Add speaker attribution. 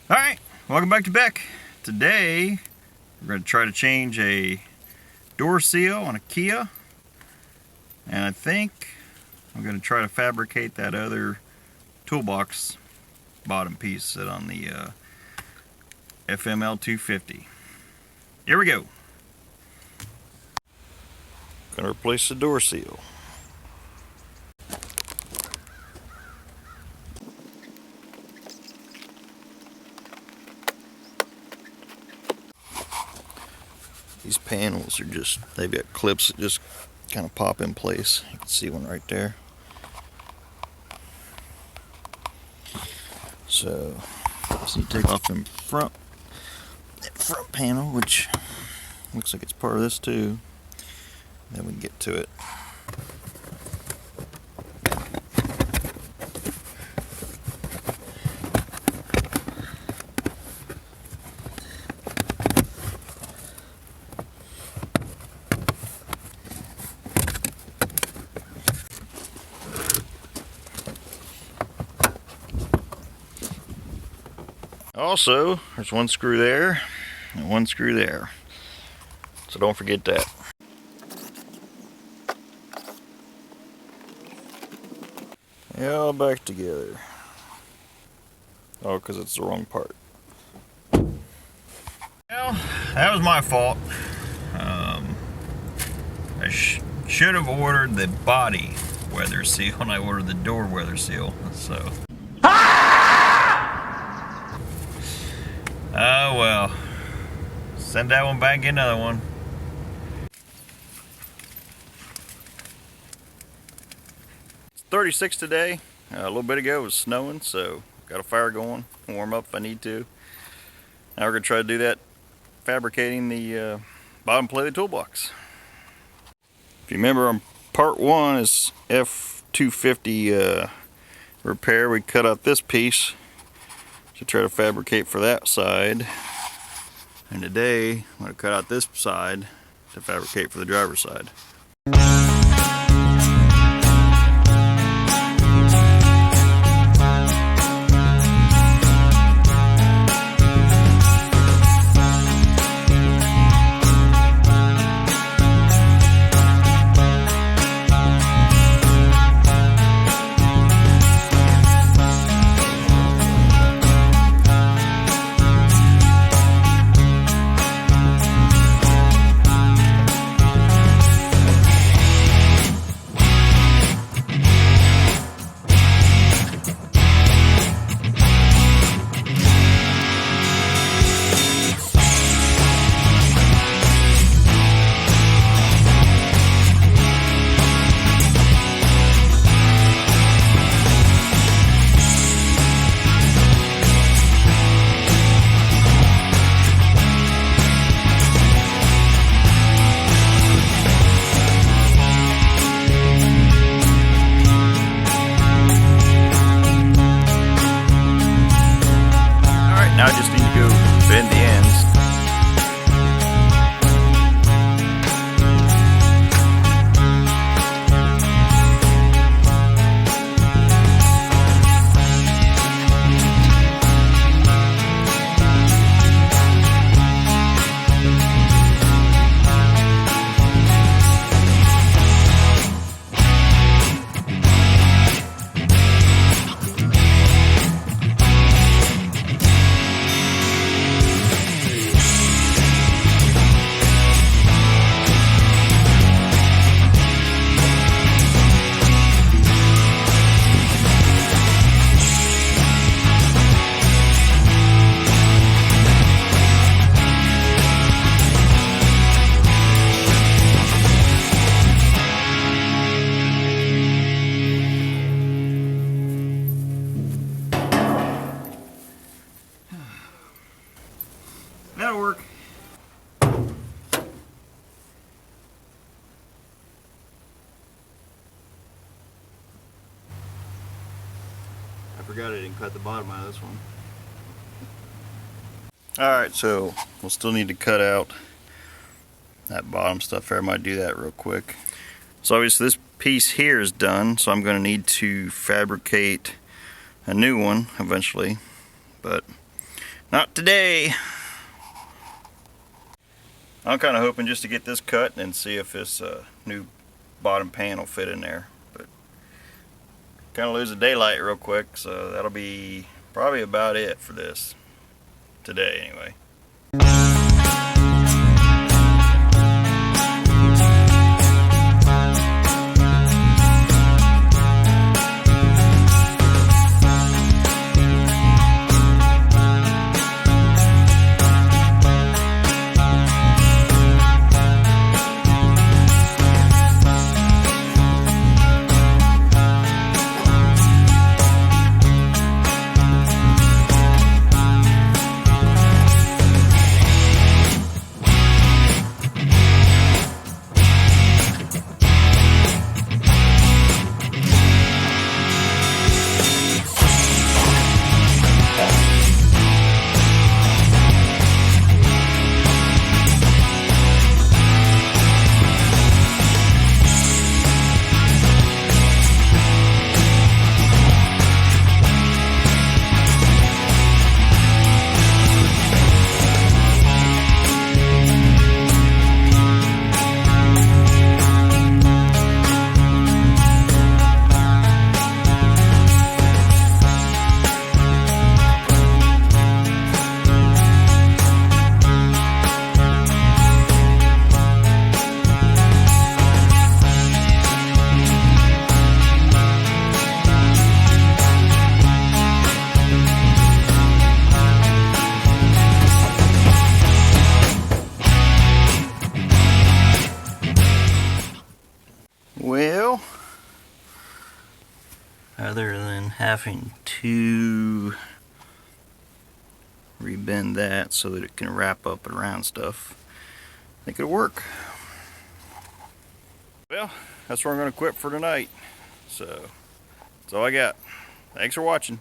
Speaker 1: Alright, welcome back to Beck. Today we're going to try to change a door seal on a Kia, and I think I'm going to try to fabricate that other toolbox bottom piece that on the FML 250. Here we go. Going to replace the door seal. These panels are just, they've got clips that just kind of pop in place. You can see one right there. So you take off that front panel, which looks like it's part of this too. Then we can get to it. Also, there's one screw there and one screw there, so don't forget that. Yeah, all back together. Oh, because it's the wrong part. Well, that was my fault. I should have ordered the body weather seal and I ordered the door weather seal, so. Oh well, send that one back, get another one. It's 36 today. A little bit ago it was snowing, so got a fire going, warm up if I need to. Now we're going to try to do that, fabricating the bottom plate of the toolbox. If you remember on part one is F250 repair, we cut out this piece to try to fabricate for that side, and today I'm going to cut out this side to fabricate for the driver's side. Now I just need to go bend the ends. That'll work. I forgot I didn't cut the bottom out of this one. Alright, so we'll still need to cut out that bottom stuff there. I might do that real quick. So obviously this piece here is done, so I'm going to need to fabricate a new one eventually, but Not today. I'm kind of hoping just to get this cut and see if this new bottom pan will fit in there. But kind of lose the daylight real quick, so that'll be probably about it for this today anyway. Well, other than having to rebend that so that it can wrap up around stuff, I think it'll work. Well, that's where I'm going to quit for tonight. So, that's all I got. Thanks for watching.